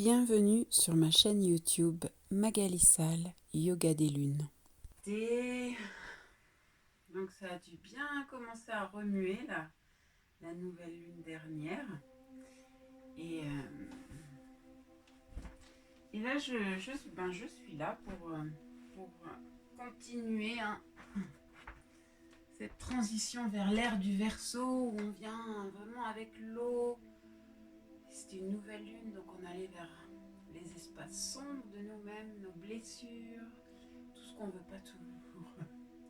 Bienvenue sur ma chaîne YouTube Magali Sall, Yoga des Lunes. Donc ça a dû bien commencer à remuer la nouvelle lune dernière. Et là, je suis là pour continuer cette transition vers l'ère du Verseau où on vient vraiment avec l'eau. C'était une nouvelle lune, donc on allait vers les espaces sombres de nous-mêmes, nos blessures, tout ce qu'on ne veut pas toujours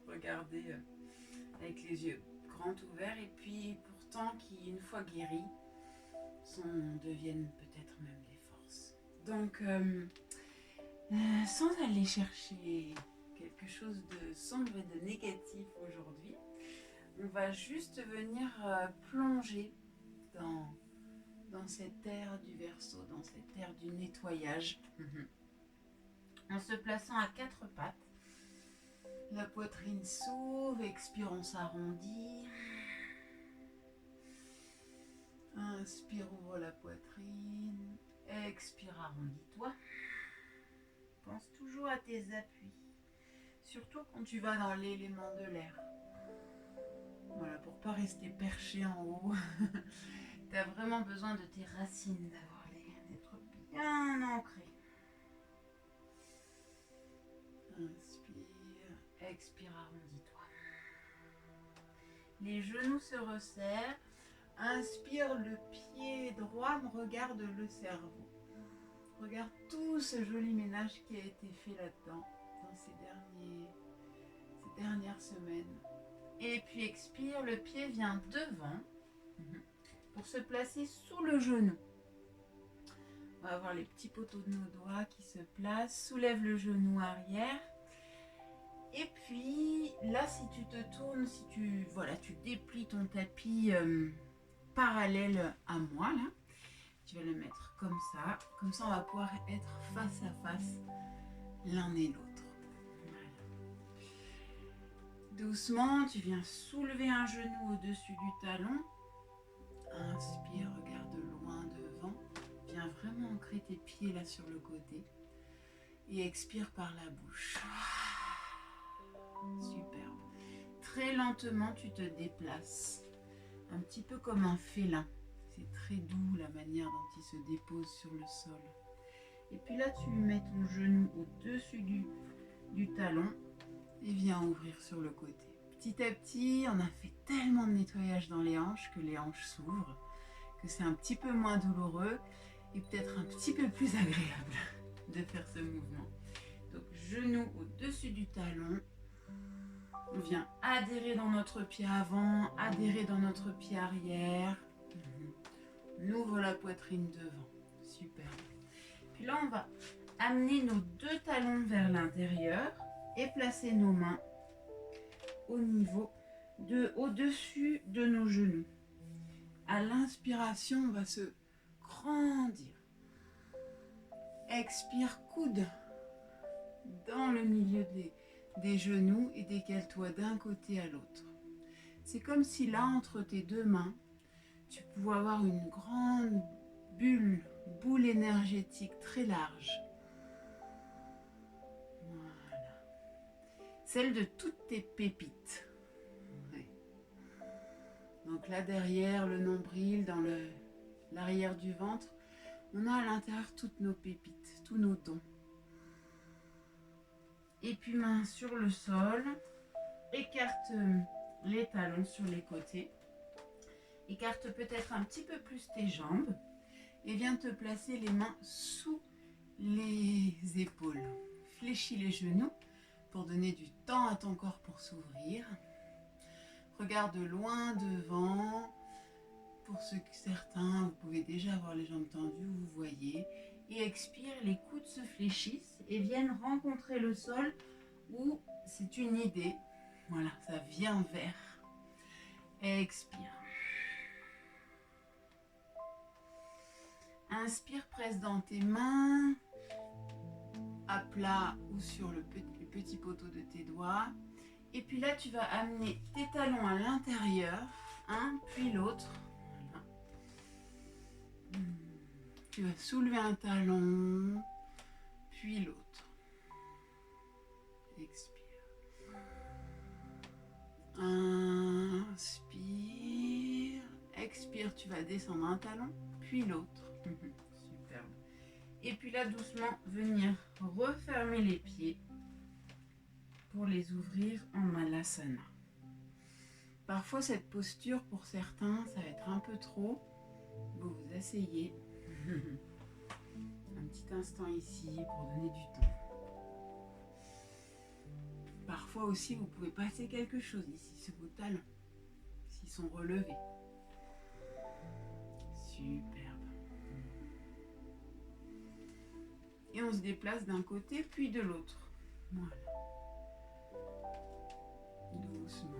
regarder avec les yeux grands ouverts, et puis pourtant qui, une fois guéris, deviennent peut-être même des forces. Donc, sans aller chercher quelque chose de sombre et de négatif aujourd'hui, on va juste venir plonger dans cette ère du Verseau, dans cette ère du nettoyage, en se plaçant à quatre pattes. La poitrine s'ouvre, expire, on s'arrondit. Inspire, ouvre la poitrine. Expire, arrondis-toi. Pense toujours à tes appuis, surtout quand tu vas dans l'élément de l'air. Voilà, pour pas rester perché en haut. Tu as vraiment besoin de tes racines, d'être bien ancré. Inspire, expire, arrondis-toi. Les genoux se resserrent. Inspire, le pied droit regarde le cerveau. Regarde tout ce joli ménage qui a été fait là-dedans dans ces dernières semaines. Et puis expire, le pied vient devant pour se placer sous le genou. On va avoir les petits poteaux de nos doigts qui se placent. Soulève le genou arrière. Et puis là, si tu te tournes, si tu déplies ton tapis parallèle à moi, là, tu vas le mettre comme ça. Comme ça, on va pouvoir être face à face l'un et l'autre. Voilà. Doucement, tu viens soulever un genou au-dessus du talon. Inspire, regarde loin devant. Viens vraiment ancrer tes pieds là sur le côté. Et expire par la bouche. Superbe. Très lentement, tu te déplaces. Un petit peu comme un félin. C'est très doux la manière dont il se dépose sur le sol. Et puis là, tu mets ton genou au-dessus du talon et viens ouvrir sur le côté. Petit à petit, on a fait tellement de nettoyage dans les hanches que les hanches s'ouvrent, que c'est un petit peu moins douloureux et peut-être un petit peu plus agréable de faire ce mouvement. Donc, genou au-dessus du talon. On vient adhérer dans notre pied avant, adhérer dans notre pied arrière. On ouvre la poitrine devant. Super. Puis là, on va amener nos deux talons vers l'intérieur et placer nos mains au-dessus de nos genoux. À l'inspiration, on va se grandir. Expire, coude dans le milieu des genoux et décale-toi d'un côté à l'autre. C'est comme si là, entre tes deux mains, tu pouvais avoir une grande boule énergétique très large. Voilà. Celle de toutes tes pépites. Ouais. Donc là, derrière le nombril, dans l'arrière du ventre, on a à l'intérieur toutes nos pépites, tous nos dons. Et puis main sur le sol, écarte les talons sur les côtés. Écarte peut-être un petit peu plus tes jambes et viens te placer les mains sous les épaules. Fléchis les genoux pour donner du temps à ton corps pour s'ouvrir. Regarde loin devant. Pour certains, vous pouvez déjà avoir les jambes tendues, vous voyez. Et expire, les coudes se fléchissent et viennent rencontrer le sol où c'est une idée. Voilà, ça vient vers. Expire. Inspire, presse dans tes mains, à plat ou sur le petit poteau de tes doigts. Et puis là, tu vas amener tes talons à l'intérieur, un puis l'autre. Voilà. Tu vas soulever un talon, puis l'autre. Expire. Inspire. Expire, tu vas descendre un talon, puis l'autre. Superbe. Et puis là, doucement, venir refermer les pieds pour les ouvrir en Malasana. Parfois, cette posture, pour certains, ça va être un peu trop. Vous vous asseyez. Un petit instant ici pour donner du temps. Parfois aussi, vous pouvez passer quelque chose ici sur vos talons, s'ils sont relevés. Superbe. Et on se déplace d'un côté puis de l'autre. Voilà. Doucement.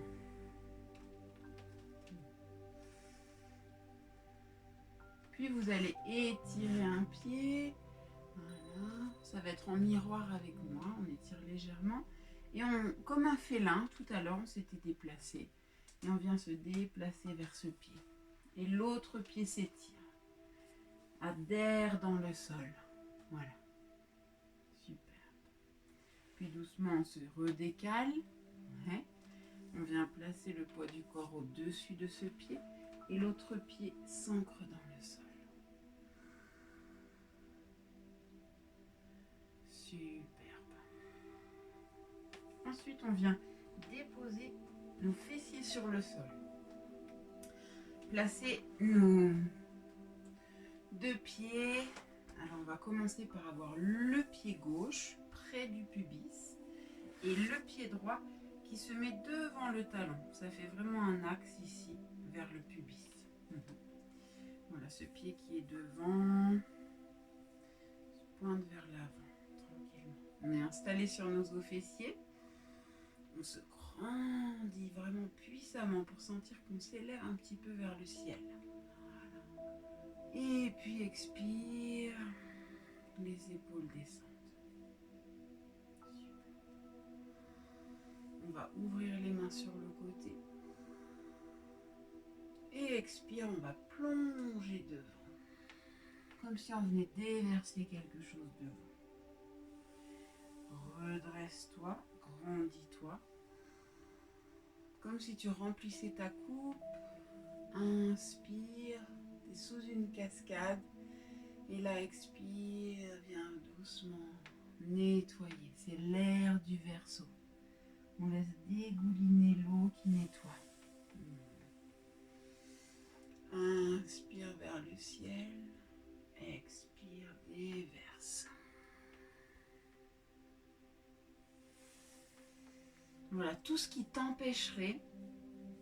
Puis vous allez étirer un pied. Voilà. Ça va être en miroir avec moi. On étire légèrement. Et comme un félin, tout à l'heure, on s'était déplacé. Et on vient se déplacer vers ce pied. Et l'autre pied s'étire. Adhère dans le sol. Voilà. Super. Puis doucement, on se redécale. Ouais. On vient placer le poids du corps au-dessus de ce pied. Et l'autre pied s'ancre dans le sol. Superbe. Ensuite, on vient déposer nos fessiers sur le sol. Placer nos deux pieds. Alors, on va commencer par avoir le pied gauche près du pubis et le pied droit qui se met devant le talon. Ça fait vraiment un axe ici vers le pubis. Voilà, ce pied qui est devant se pointe vers l'avant, tranquillement. On est installé sur nos os fessiers. On se grandit vraiment puissamment pour sentir qu'on s'élève un petit peu vers le ciel. Voilà. Et puis expire, les épaules descendent. On va ouvrir les mains sur le côté. Et expire, on va plonger devant. Comme si on venait déverser quelque chose devant. Redresse-toi, grandis-toi. Comme si tu remplissais ta coupe. Inspire, tu es sous une cascade. Et là, expire, viens doucement nettoyer. C'est l'air du Verseau. On laisse dégouliner l'eau qui nettoie. Inspire vers le ciel. Expire, déverse. Voilà, tout ce qui t'empêcherait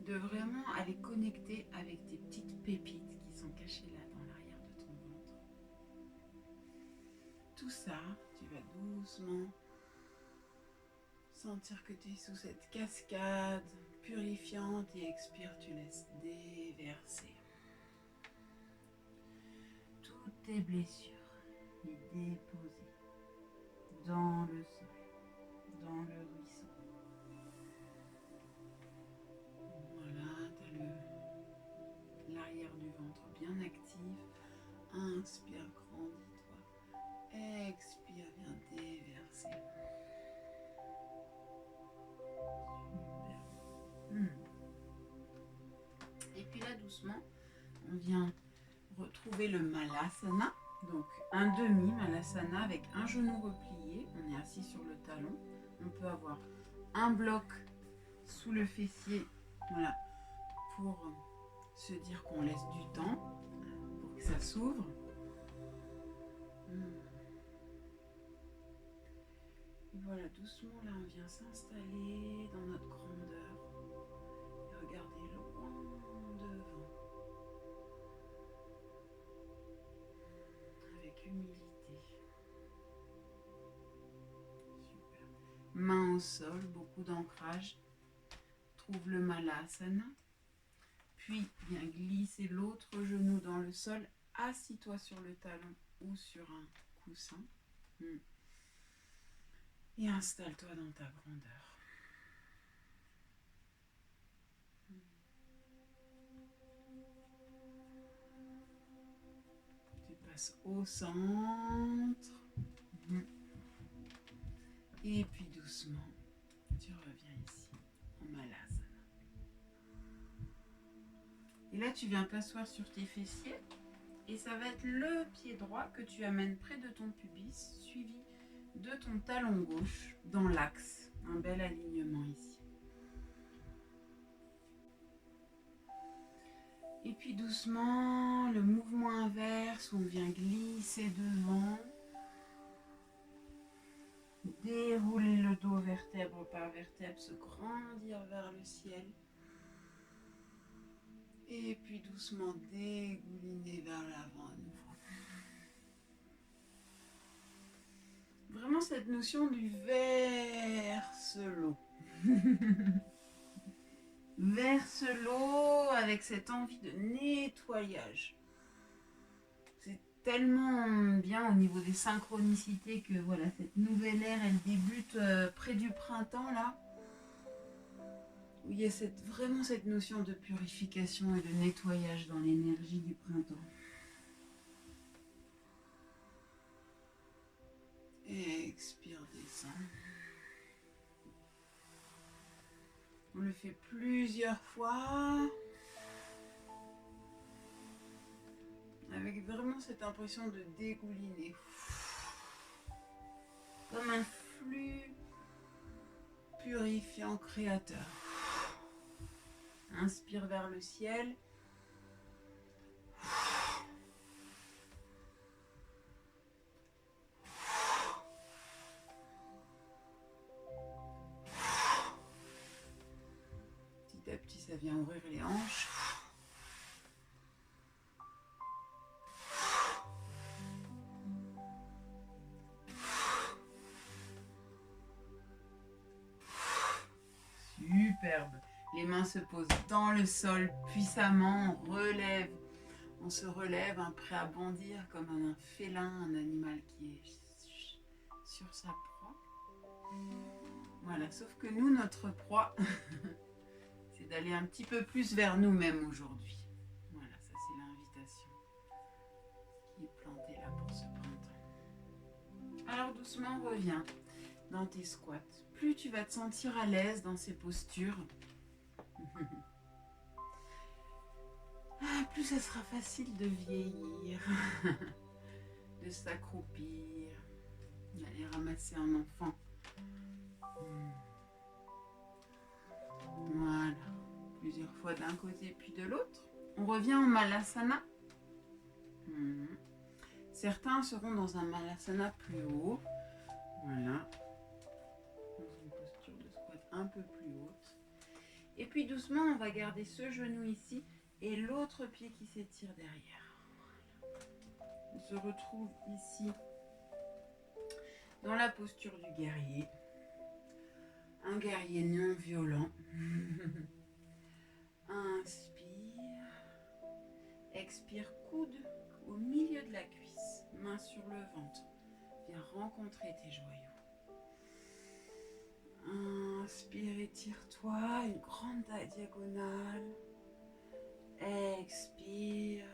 de vraiment aller connecter avec tes petites pépites qui sont cachées là dans l'arrière de ton ventre. Tout ça, tu vas doucement sentir que tu es sous cette cascade purifiante et expire, tu laisses déverser. Toutes tes blessures, les déposer dans le sol, dans le ruisseau. Voilà, tu as l'arrière du ventre bien actif. Inspire, grandis-toi. Expire, viens déverser. Et puis là, doucement, on vient retrouver le Malasana. Donc un demi-Malasana avec un genou replié. On est assis sur le talon. On peut avoir un bloc sous le fessier, voilà, pour se dire qu'on laisse du temps pour que ça s'ouvre. Et voilà, doucement, là, on vient s'installer dans notre grandeur. Et regardez loin devant. Avec humilité. Super. Main au sol, beaucoup d'ancrage. Trouve le Malasana. Puis, viens glisser l'autre genou dans le sol. Assis-toi sur le talon ou sur un coussin. Et installe-toi dans ta grandeur. Tu passes passe au centre. Et puis doucement, tu reviens ici, en Malasana. Et là, tu viens t'asseoir sur tes fessiers. Et ça va être le pied droit que tu amènes près de ton pubis, suivi de ton talon gauche dans l'axe. Un bel alignement ici. Et puis doucement, le mouvement inverse où on vient glisser devant. Dérouler le dos vertèbre par vertèbre, se grandir vers le ciel. Et puis doucement dégouliner vers l'avant à nouveau. Vraiment cette notion du verse l'eau. Verse l'eau avec cette envie de nettoyage. C'est tellement bien au niveau des synchronicités que voilà, cette nouvelle ère, elle débute près du printemps là. Où il y a vraiment cette notion de purification et de nettoyage dans l'énergie du printemps. Et expire, descend. On le fait plusieurs fois. Avec vraiment cette impression de dégouliner. Comme un flux purifiant créateur. Inspire vers le ciel. Petit à petit, ça vient ouvrir les hanches. Superbe. Les mains se posent dans le sol puissamment, on se relève, prêt à bondir comme un félin, un animal qui est sur sa proie. Voilà, sauf que nous, notre proie, c'est d'aller un petit peu plus vers nous-mêmes aujourd'hui. Voilà, ça c'est l'invitation qui est plantée là pour ce printemps. Alors doucement, reviens dans tes squats. Plus tu vas te sentir à l'aise dans ces postures, plus ça sera facile de vieillir, de s'accroupir, d'aller ramasser un enfant. Voilà, plusieurs fois d'un côté puis de l'autre. On revient en Malasana. Certains seront dans un Malasana plus haut. Voilà, dans une posture de squat un peu plus haute. Et puis doucement, on va garder ce genou ici et l'autre pied qui s'étire derrière. On se retrouve ici dans la posture du guerrier. Un guerrier non violent. Inspire. Expire, coude au milieu de la cuisse. Main sur le ventre. Viens rencontrer tes joyaux. Inspire, étire-toi. Une grande diagonale. Expire.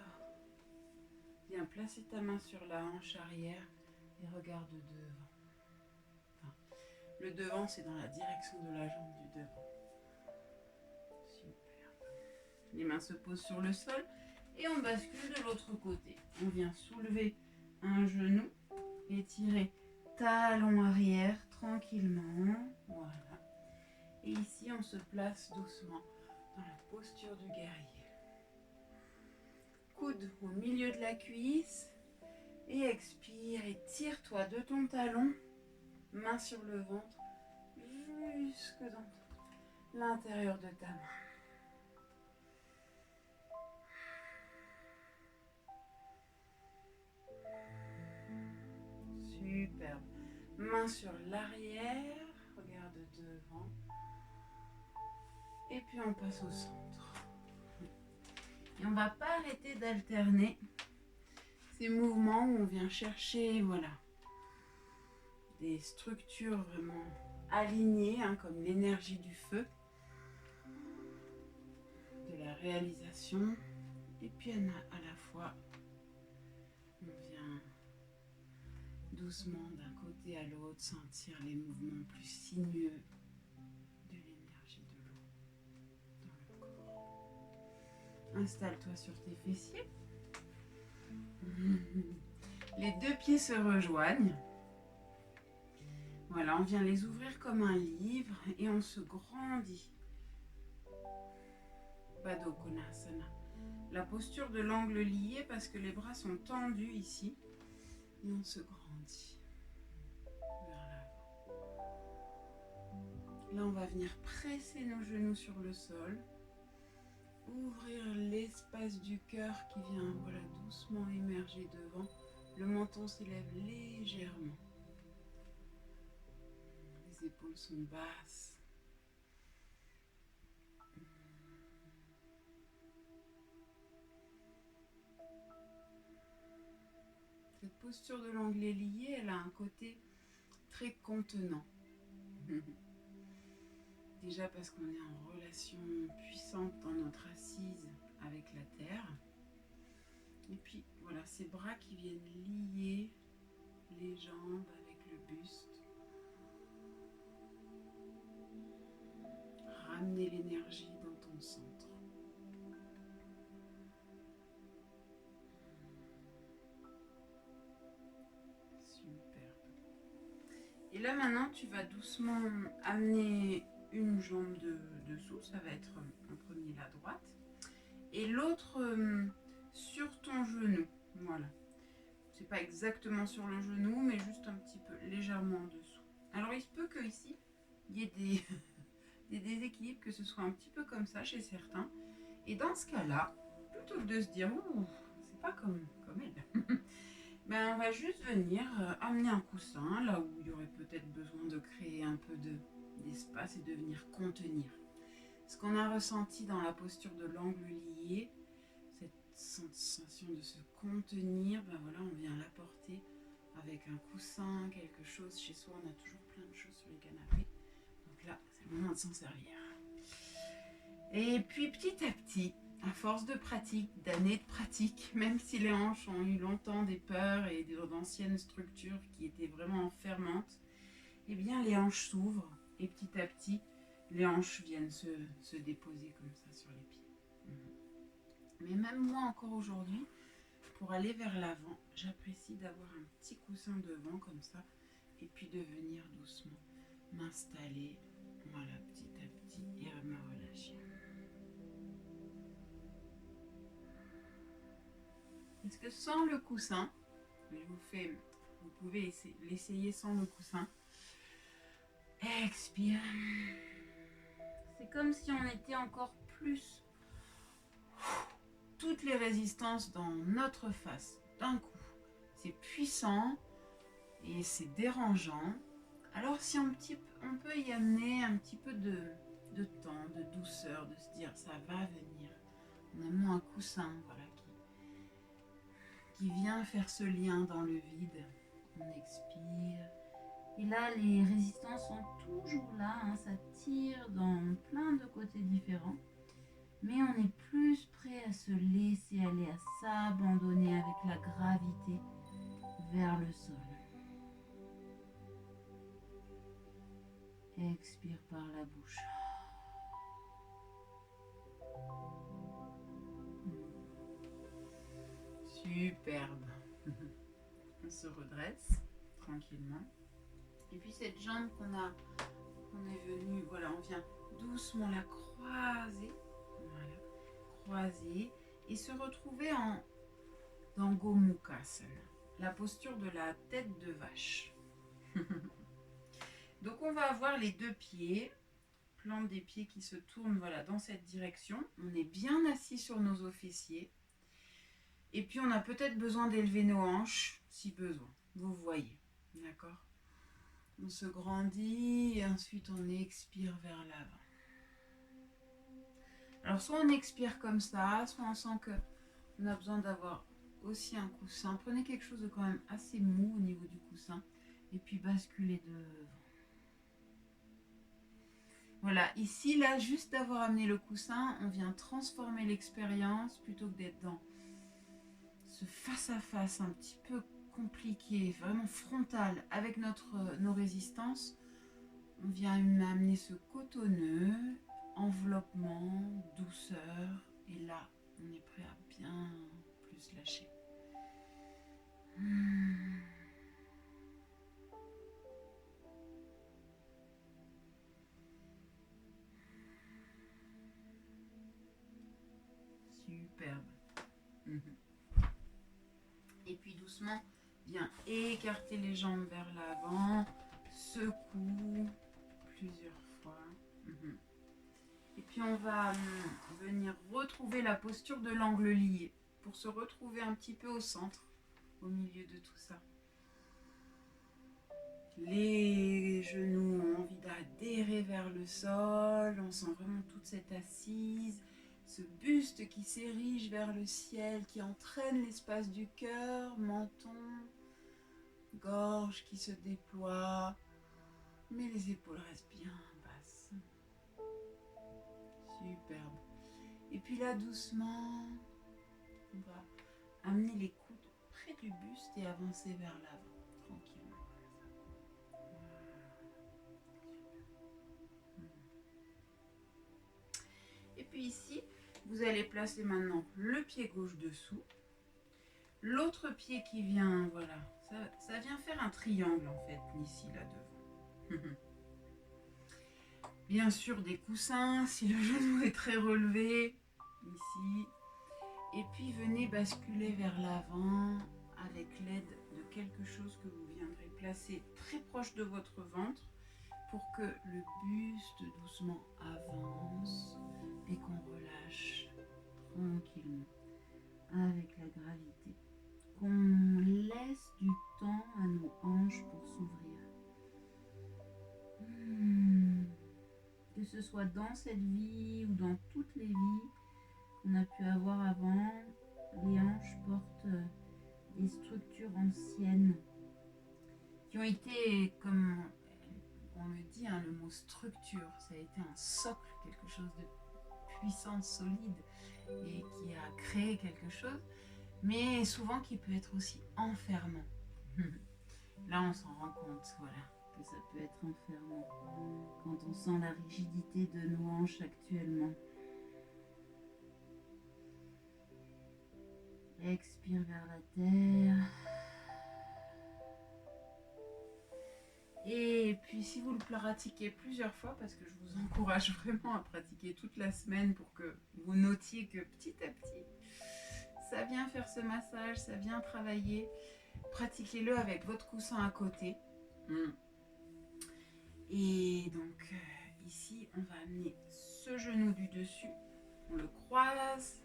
Viens placer ta main sur la hanche arrière et regarde devant. Enfin, le devant, c'est dans la direction de la jambe du devant. Superbe. Les mains se posent sur le sol et on bascule de l'autre côté. On vient soulever un genou, étirer talon arrière tranquillement. Voilà. Et ici, on se place doucement dans la posture du guerrier. Coude au milieu de la cuisse et expire, étire-toi de ton talon, main sur le ventre, jusque dans l'intérieur de ta main. Superbe. Main sur l'arrière, regarde devant. Et puis on passe au centre. Et on ne va pas arrêter d'alterner ces mouvements où on vient chercher, voilà, des structures vraiment alignées, comme l'énergie du feu, de la réalisation. Et puis à la fois, on vient doucement d'un côté à l'autre, sentir les mouvements plus sinueux de l'énergie de l'eau dans le corps. Installe-toi sur tes fessiers. Les deux pieds se rejoignent. Voilà, on vient les ouvrir comme un livre et on se grandit. Baddha Konasana. La posture de l'angle lié parce que les bras sont tendus ici. Et on se grandit vers l'avant. Là, on va venir presser nos genoux sur le sol. Ouvrir l'espace du cœur qui vient doucement émerger devant. Le menton s'élève légèrement. Les épaules sont basses. Cette posture de l'angle lié, elle a un côté très contenant. Déjà parce qu'on est en relation puissante dans notre assise avec la terre. Et puis voilà, ces bras qui viennent lier les jambes avec le buste. Ramener l'énergie dans ton centre. Super. Et là maintenant, tu vas doucement amener une jambe dessous, ça va être en premier la droite, et l'autre sur ton genou. Voilà. C'est pas exactement sur le genou, mais juste un petit peu, légèrement en dessous. Alors il se peut que ici, il y ait des déséquilibres, que ce soit un petit peu comme ça chez certains. Et dans ce cas-là, plutôt que de se dire « Ouh, c'est pas comme elle », ben, on va juste venir amener un coussin là où il y aurait peut-être besoin de créer un peu d'espace et de venir contenir. Ce qu'on a ressenti dans la posture de l'angle lié, cette sensation de se contenir, ben voilà, on vient l'apporter avec un coussin, quelque chose. Chez soi, on a toujours plein de choses sur les canapés. Donc là, c'est le moment de s'en servir. Et puis petit à petit, à force de pratique, d'années de pratique, même si les hanches ont eu longtemps des peurs et d'anciennes structures qui étaient vraiment enfermantes, eh bien les hanches s'ouvrent et petit à petit, les hanches viennent se déposer comme ça sur les pieds. Mais même moi encore aujourd'hui, pour aller vers l'avant, j'apprécie d'avoir un petit coussin devant comme ça et puis de venir doucement m'installer, voilà, petit à petit et me relâcher. Est-ce que sans le coussin, vous pouvez l'essayer sans le coussin. Expire. C'est comme si on était encore plus toutes les résistances dans notre face d'un coup. C'est puissant et c'est dérangeant. Alors si on peut y amener un petit peu de temps, de douceur, de se dire ça va venir. On a un coussin, voilà, qui vient faire ce lien dans le vide. On expire. Et là, les résistances sont toujours là, hein, ça tire dans plein de côtés différents. Mais on est plus prêt à se laisser aller, à s'abandonner avec la gravité vers le sol. Expire par la bouche. Superbe. On se redresse tranquillement. Et puis cette jambe qu'on est venu, voilà, on vient doucement la croiser. Voilà, croiser et se retrouver dans Gomukhasana, la posture de la tête de vache. Donc on va avoir les deux pieds, plante des pieds qui se tournent, voilà, dans cette direction. On est bien assis sur nos os fessiers. Et puis on a peut-être besoin d'élever nos hanches si besoin. Vous voyez, d'accord? On se grandit et ensuite on expire vers l'avant. Alors soit on expire comme ça, soit on sent qu'on a besoin d'avoir aussi un coussin. Prenez quelque chose de quand même assez mou au niveau du coussin et puis basculez devant. Voilà, ici, là, juste d'avoir amené le coussin, on vient transformer l'expérience plutôt que d'être dans ce face-à-face un petit peu compliqué, vraiment frontal avec nos résistances, on vient amener ce cotonneux, enveloppement, douceur, et là, on est prêt à bien plus lâcher. Superbe. Et puis doucement, viens écarter les jambes vers l'avant, secoue plusieurs fois. Et puis on va venir retrouver la posture de l'angle lié pour se retrouver un petit peu au centre, au milieu de tout ça. Les genoux ont envie d'adhérer vers le sol, on sent vraiment toute cette assise, ce buste qui s'érige vers le ciel, qui entraîne l'espace du cœur, menton, gorge qui se déploie, mais les épaules restent bien basses. Superbe. Et puis là, doucement, on va amener les coudes près du buste et avancer vers l'avant, tranquillement. Et puis ici, vous allez placer maintenant le pied gauche dessous, l'autre pied qui vient, voilà, ça vient faire un triangle en fait, ici, là devant. Bien sûr des coussins, si le genou est très relevé, ici. Et puis venez basculer vers l'avant avec l'aide de quelque chose que vous viendrez placer très proche de votre ventre pour que le buste doucement avance et qu'on relâche tranquillement avec la gravité. Qu'on laisse du temps à nos hanches pour s'ouvrir. Que ce soit dans cette vie ou dans toutes les vies qu'on a pu avoir avant, les hanches portent des structures anciennes qui ont été, comme on le dit, hein, le mot structure, ça a été un socle, quelque chose de puissant, solide et qui a créé quelque chose, mais souvent qui peut être aussi enfermant. Là, on s'en rend compte, voilà, que ça peut être enfermant quand on sent la rigidité de nos hanches actuellement. Expire vers la terre. Et puis si vous le pratiquez plusieurs fois, parce que je vous encourage vraiment à pratiquer toute la semaine pour que vous notiez que petit à petit, ça vient faire ce massage, ça vient travailler. Pratiquez-le avec votre coussin à côté. Et donc ici, on va amener ce genou du dessus, on le croise,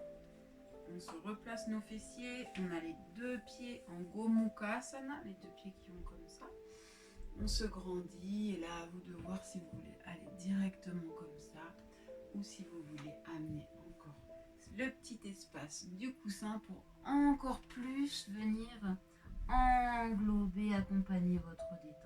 on se replace nos fessiers, on a les deux pieds en Gomukhasana, les deux pieds qui vont comme ça. On se grandit et là, à vous de voir si vous voulez aller directement comme ça ou si vous voulez amener encore le petit espace du coussin pour encore plus venir englober, accompagner votre détente.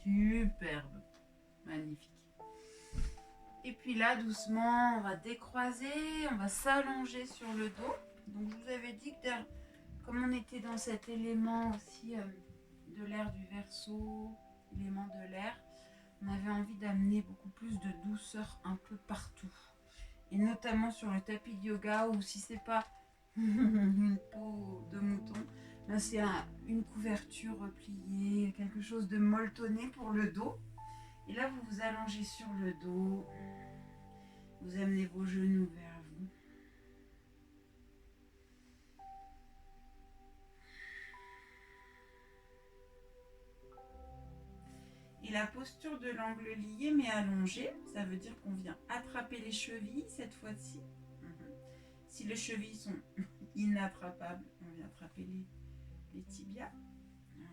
Superbe, magnifique. Et puis là, doucement, on va décroiser, on va s'allonger sur le dos. Donc je vous avais dit que comme on était dans cet élément aussi de l'air du Verseau, élément de l'air, on avait envie d'amener beaucoup plus de douceur un peu partout. Et notamment sur le tapis de yoga, ou si c'est pas une peau de mouton, là c'est une couverture repliée, quelque chose de molletonné pour le dos. Et là vous vous allongez sur le dos, vous amenez vos genoux vers vous. Et la posture de l'angle lié mais allongé, ça veut dire qu'on vient attraper les chevilles cette fois-ci. Si les chevilles sont inattrapables, on vient attraper les tibias. Voilà,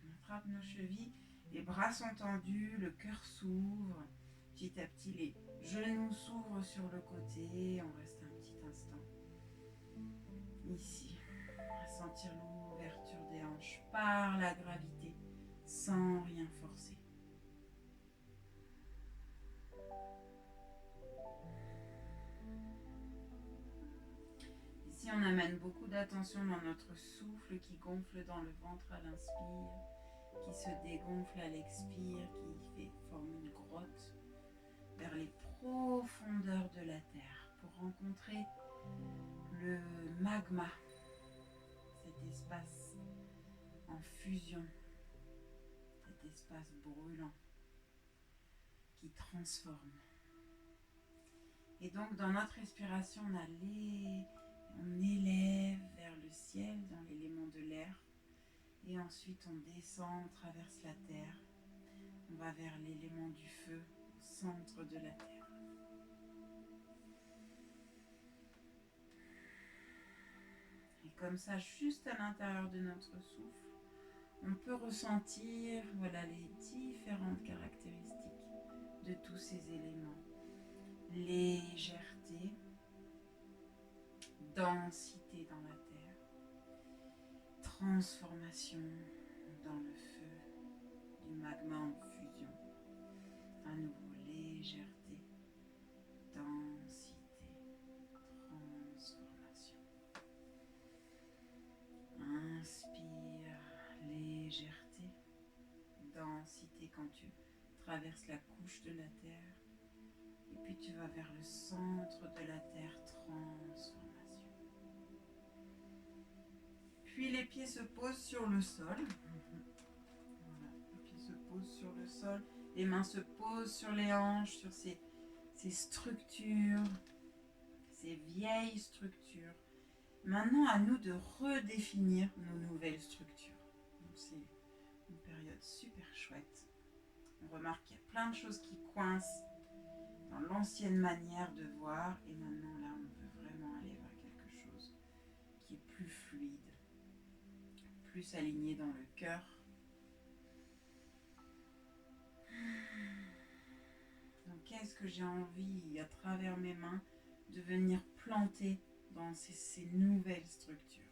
on attrape nos chevilles, les bras sont tendus, le cœur s'ouvre. Petit à petit, les genoux s'ouvrent sur le côté. On reste un petit instant. Ici, on va sentir l'ouverture des hanches. hanches par la gravité, sans rien forcer. Ici, on amène beaucoup d'attention dans notre souffle qui gonfle dans le ventre à l'inspire, qui se dégonfle à l'expire, qui forme une grotte vers les profondeurs de la Terre pour rencontrer le magma, cet espace en fusion, cet espace brûlant qui transforme. Et donc dans notre respiration, on élève vers le ciel dans l'élément de l'air et ensuite on descend, on traverse la terre, on va vers l'élément du feu au centre de la terre. Et comme ça, juste à l'intérieur de notre souffle, on peut ressentir les différentes caractéristiques de tous ces éléments. Légèreté, densité dans la terre, transformation dans le feu du magma en fusion. À nouveau, légèreté, densité, transformation. Inspire, légèreté, densité quand tu traverses la couche de la terre. Et puis tu vas vers le centre de la terre, transformation. Puis les pieds se posent sur le sol. Voilà, les pieds se posent sur le sol. Les mains se posent sur les hanches, sur ces structures, ces vieilles structures. Maintenant, à nous de redéfinir nos nouvelles structures. Donc, c'est une période super chouette. On remarque qu'il y a plein de choses qui coincent dans l'ancienne manière de voir. Et maintenant, là, on veut vraiment aller vers quelque chose qui est plus fluide, plus aligné dans le cœur. Donc, qu'est-ce que j'ai envie, à travers mes mains, de venir planter dans ces nouvelles structures?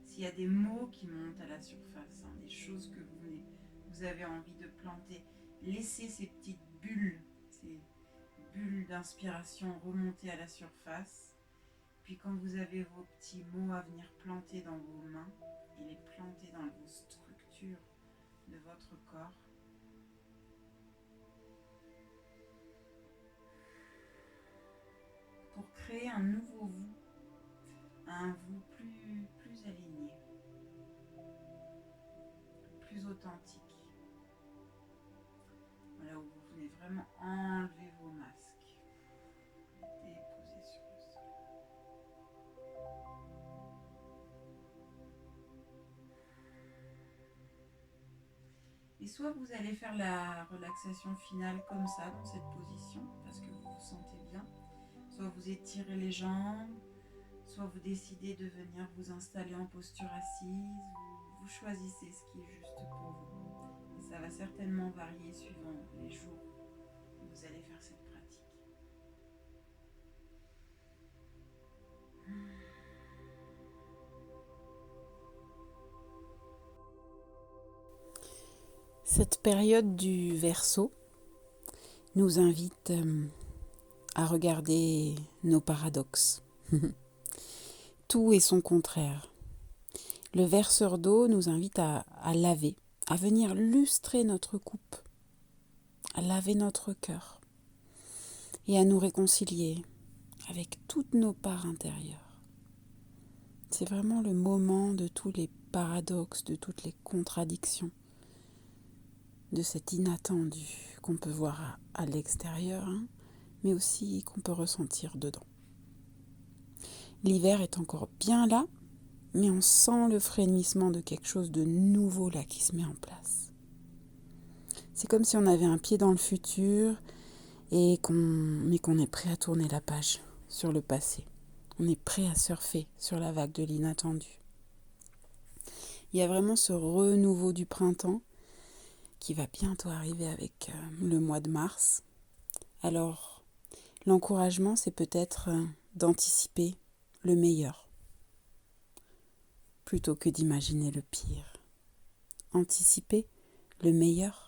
S'il y a des mots qui montent à la surface, des choses que vous avez envie de planter, laissez ces petites bulles, ces bulles d'inspiration remonter à la surface. Puis quand vous avez vos petits mots à venir planter dans vos mains et les planter dans vos structures de votre corps, pour créer un nouveau vous, un vous plus aligné, plus authentique. Voilà, où vous venez vraiment enlever vos masques, les déposer sur le sol. Et soit vous allez faire la relaxation finale comme ça, dans cette position, parce que vous vous sentez bien, soit vous étirez les jambes, soit vous décidez de venir vous installer en posture assise, vous choisissez ce qui est juste pour vous. Et ça va certainement varier suivant les jours où vous allez faire cette pratique. Cette période du Verseau nous invite à regarder nos paradoxes. Tout est son contraire. Le verseur d'eau nous invite à laver, à venir lustrer notre coupe, à laver notre cœur et à nous réconcilier avec toutes nos parts intérieures. C'est vraiment le moment de tous les paradoxes, de toutes les contradictions, de cet inattendu qu'on peut voir à l'extérieur, mais aussi qu'on peut ressentir dedans. L'hiver est encore bien là, mais on sent le frémissement de quelque chose de nouveau là qui se met en place. C'est comme si on avait un pied dans le futur mais qu'on est prêt à tourner la page sur le passé. On est prêt à surfer sur la vague de l'inattendu. Il y a vraiment ce renouveau du printemps qui va bientôt arriver avec le mois de mars. Alors, L'encouragement, c'est peut-être d'anticiper le meilleur plutôt que d'imaginer le pire. Anticiper le meilleur